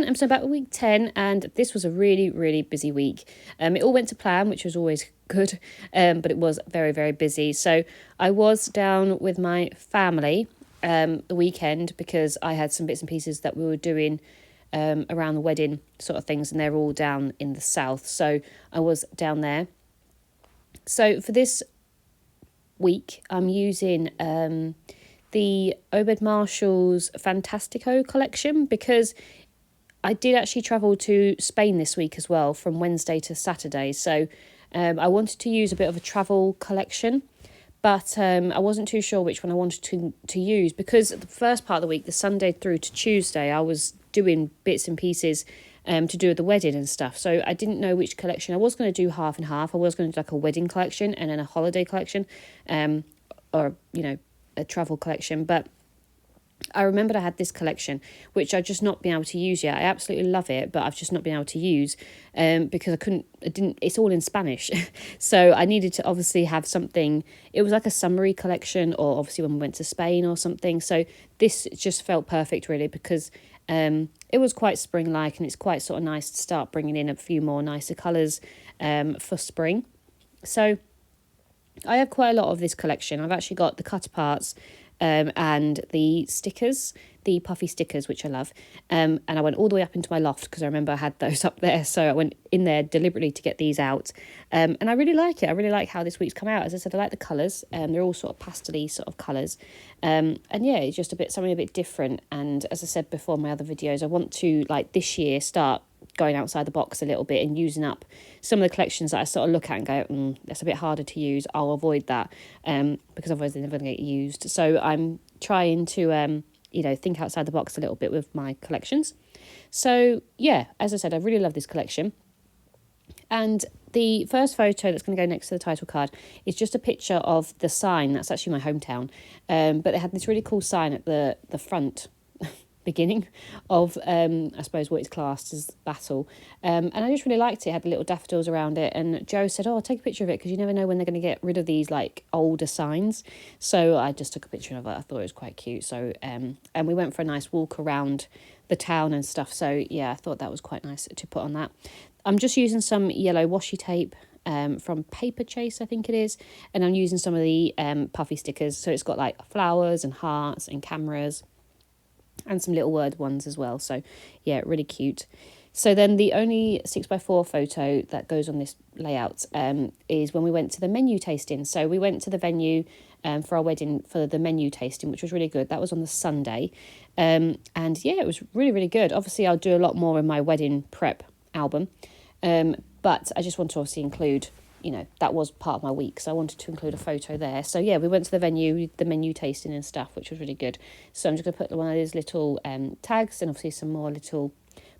I'm so about week 10, and this was a really, really busy week. It all went to plan, which was always good, but it was very, very busy. So I was down with my family the weekend because I had some bits and pieces that we were doing around the wedding sort of things, and they're all down in the south. So I was down there. So for this week, I'm using the Obed Marshall's Fantastico collection because I did actually travel to Spain this week as well, from Wednesday to Saturday. So I wanted to use a bit of a travel collection, but I wasn't too sure which one I wanted to use because the first part of the week, the Sunday through to Tuesday, I was doing bits and pieces to do with the wedding and stuff. So I didn't know which collection. I was going to do half and half. I was going to do like a wedding collection and then a holiday collection, or, a travel collection. But I remembered I had this collection, which I've just not been able to use yet. I absolutely love it, but I've just not been able to use because it's all in Spanish. So I needed to obviously have something. It was like a summary collection, or obviously when we went to Spain or something. So this just felt perfect really because it was quite spring-like, and it's quite sort of nice to start bringing in a few more nicer colours for spring. So I have quite a lot of this collection. I've actually got the cut parts and the stickers, the puffy stickers, which I love. And I went all the way up into my loft because I remember I had those up there. So I went in there deliberately to get these out. And I really like it. I really like how this week's come out. As I said, I like the colours. They're all sort of pastel-y sort of colours. And yeah, it's just something a bit different. And as I said before in my other videos, I want to, like this year, start going outside the box a little bit and using up some of the collections that I sort of look at and go, that's a bit harder to use. I'll avoid that because otherwise they're never going to get used. So I'm trying to, think outside the box a little bit with my collections. So yeah, as I said, I really love this collection. And the first photo that's going to go next to the title card is just a picture of the sign. That's actually my hometown. But they had this really cool sign at the front beginning of I suppose what is classed as Battle, and I just really liked it. It had the little daffodils around it, and Joe said, take a picture of it because you never know when they're going to get rid of these like older signs. So I just took a picture of it. I thought it was quite cute. So and we went for a nice walk around the town and stuff, so yeah, I thought that was quite nice to put on that. I'm just using some yellow washi tape from Paper Chase, I think it is, and I'm using some of the puffy stickers, so it's got like flowers and hearts and cameras and some little word ones as well. So yeah, really cute. So then the only 6x4 photo that goes on this layout is when we went to the menu tasting. So we went to the venue for our wedding for the menu tasting, which was really good. That was on the Sunday. And yeah, it was really, really good. Obviously, I'll do a lot more in my wedding prep album. But I just want to obviously include, that was part of my week. So I wanted to include a photo there. So yeah, we went to the venue, the menu tasting and stuff, which was really good. So I'm just going to put one of those little tags and obviously some more little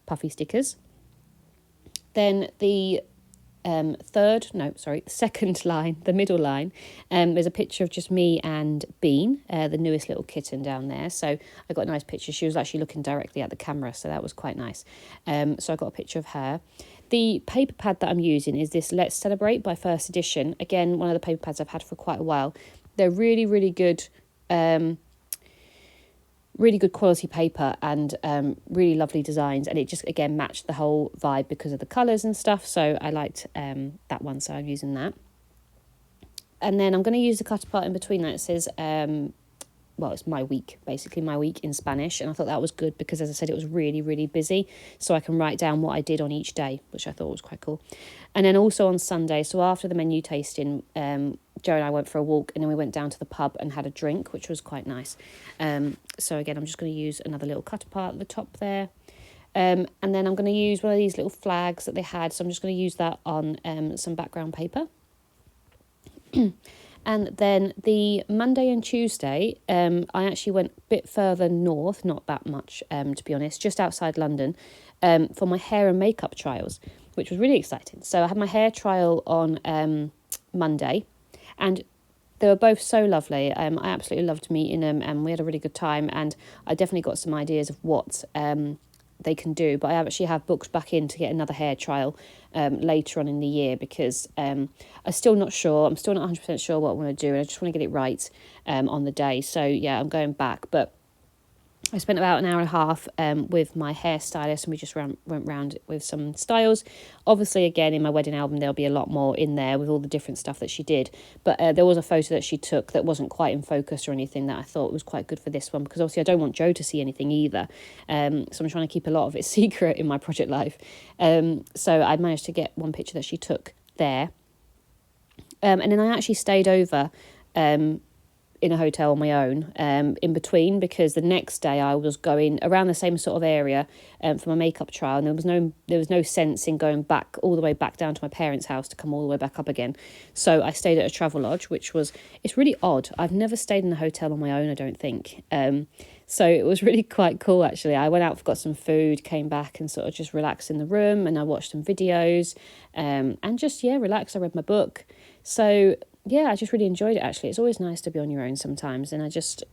puffy stickers. Then the second line, the middle line, there's a picture of just me and Bean, the newest little kitten down there. So I got a nice picture. She was actually looking directly at the camera, so that was quite nice. So I got a picture of her. The paper pad that I'm using is this Let's Celebrate by First Edition. Again, one of the paper pads I've had for quite a while. They're really, really good, really good quality paper and really lovely designs. And it just, again, matched the whole vibe because of the colours and stuff. So I liked that one, so I'm using that. And then I'm going to use the cutter part in between that. It says, it's my week, basically my week in Spanish. And I thought that was good because, as I said, it was really, really busy. So I can write down what I did on each day, which I thought was quite cool. And then also on Sunday, so after the menu tasting, Joe and I went for a walk and then we went down to the pub and had a drink, which was quite nice. So again, I'm just going to use another little cutter part at the top there. And then I'm going to use one of these little flags that they had. So I'm just going to use that on some background paper. And then the Monday and Tuesday, I actually went a bit further north, not that much, to be honest, just outside London, for my hair and makeup trials, which was really exciting. So I had my hair trial on Monday, and they were both so lovely. I absolutely loved meeting them, and we had a really good time, and I definitely got some ideas of what they can do. But I actually have booked back in to get another hair trial later on in the year because I'm still not sure. I'm still not 100% sure what I want to do, and I just want to get it right on the day. So yeah, I'm going back. But I spent about an hour and a half with my hairstylist, and we just went round with some styles. Obviously, again, in my wedding album, there'll be a lot more in there with all the different stuff that she did. But there was a photo that she took that wasn't quite in focus or anything that I thought was quite good for this one, because obviously I don't want Joe to see anything either. So I'm trying to keep a lot of it secret in my project life. So I managed to get one picture that she took there. And then I actually stayed over in a hotel on my own in between, because the next day I was going around the same sort of area for my makeup trial, and there was no sense in going back all the way back down to my parents' house to come all the way back up again. So I stayed at a travel lodge, it's really odd. I've never stayed in a hotel on my own, I don't think. So it was really quite cool, actually. I went out, got some food, came back and sort of just relaxed in the room, and I watched some videos and just, relaxed. I read my book. So yeah, I just really enjoyed it, actually. It's always nice to be on your own sometimes, and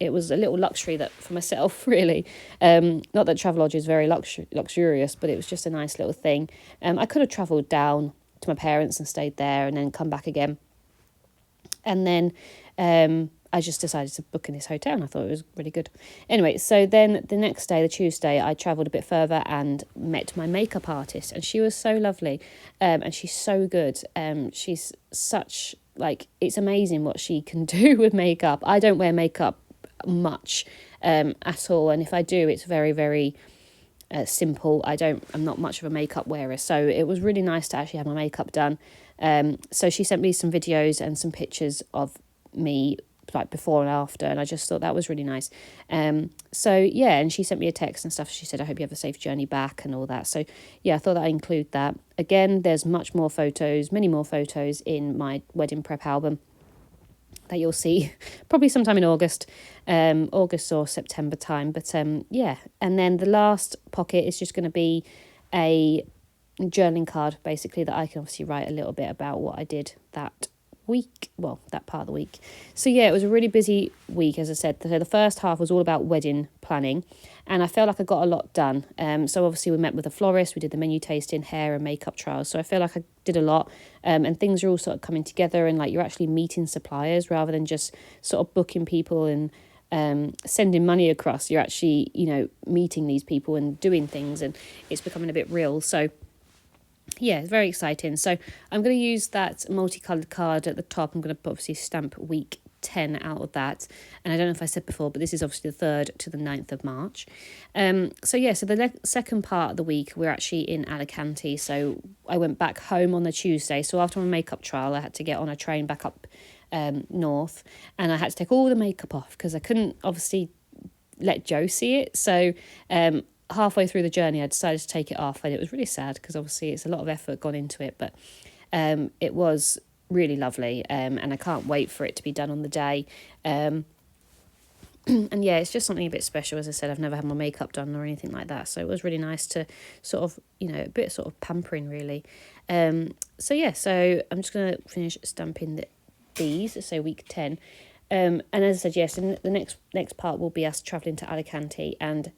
it was a little luxury that for myself, really. Not that Travelodge is very luxurious, but it was just a nice little thing. I could have travelled down to my parents and stayed there and then come back again. And then I just decided to book in this hotel, and I thought it was really good. Anyway, so then the next day, the Tuesday, I travelled a bit further and met my makeup artist, and she was so lovely, and she's so good. She's such... it's amazing what she can do with makeup. I don't wear makeup much at all, and if I do, it's very, very simple. I'm not much of a makeup wearer, so it was really nice to actually have my makeup done. So she sent me some videos and some pictures of me, like before and after, and I just thought that was really nice. So yeah, and she sent me a text and stuff. She said, I hope you have a safe journey back and all that. So yeah, I thought that I'd include that. Again, there's many more photos in my wedding prep album that you'll see probably sometime in August or September time. But yeah, and then the last pocket is just going to be a journaling card, basically, that I can obviously write a little bit about what I did that part of the week. So yeah, it was a really busy week, as I said. So the first half was all about wedding planning, and I felt like I got a lot done. So obviously we met with a florist, we did the menu tasting, hair and makeup trials, so I feel like I did a lot, and things are all sort of coming together, and like you're actually meeting suppliers rather than just sort of booking people and sending money across. You're actually, meeting these people and doing things, and it's becoming a bit real. So yeah, it's very exciting. So I'm going to use that multicoloured card at the top. I'm going to obviously stamp week 10 out of that. And I don't know if I said before, but this is obviously the 3rd to the 9th of March. So the second part of the week, we're actually in Alicante. So I went back home on the Tuesday. So after my makeup trial, I had to get on a train back up north. And I had to take all the makeup off because I couldn't obviously let Joe see it. So halfway through the journey, I decided to take it off, and it was really sad because obviously it's a lot of effort gone into it, but it was really lovely, and I can't wait for it to be done on the day. And yeah, it's just something a bit special. As I said, I've never had my makeup done or anything like that, so it was really nice to sort of, a bit sort of pampering, really. So yeah, so I'm just going to finish stamping these, so week 10. And as I said, yes, and the next part will be us travelling to Alicante, and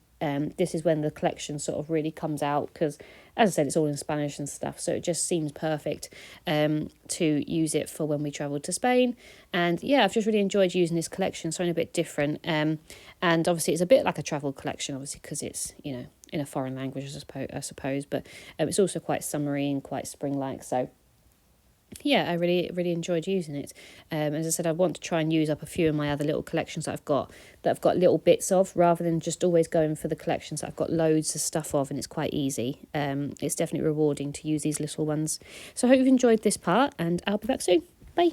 this is when the collection sort of really comes out, because as I said, it's all in Spanish and stuff, so it just seems perfect to use it for when we travel to Spain. And yeah, I've just really enjoyed using this collection, something a bit different, and obviously it's a bit like a travel collection, obviously, because it's in a foreign language, I suppose, but it's also quite summery and quite spring-like. So yeah, I really, really enjoyed using it. As I said, I want to try and use up a few of my other little collections that I've got little bits of, rather than just always going for the collections that I've got loads of stuff of, and it's quite easy. It's definitely rewarding to use these little ones. So I hope you've enjoyed this part, and I'll be back soon. Bye.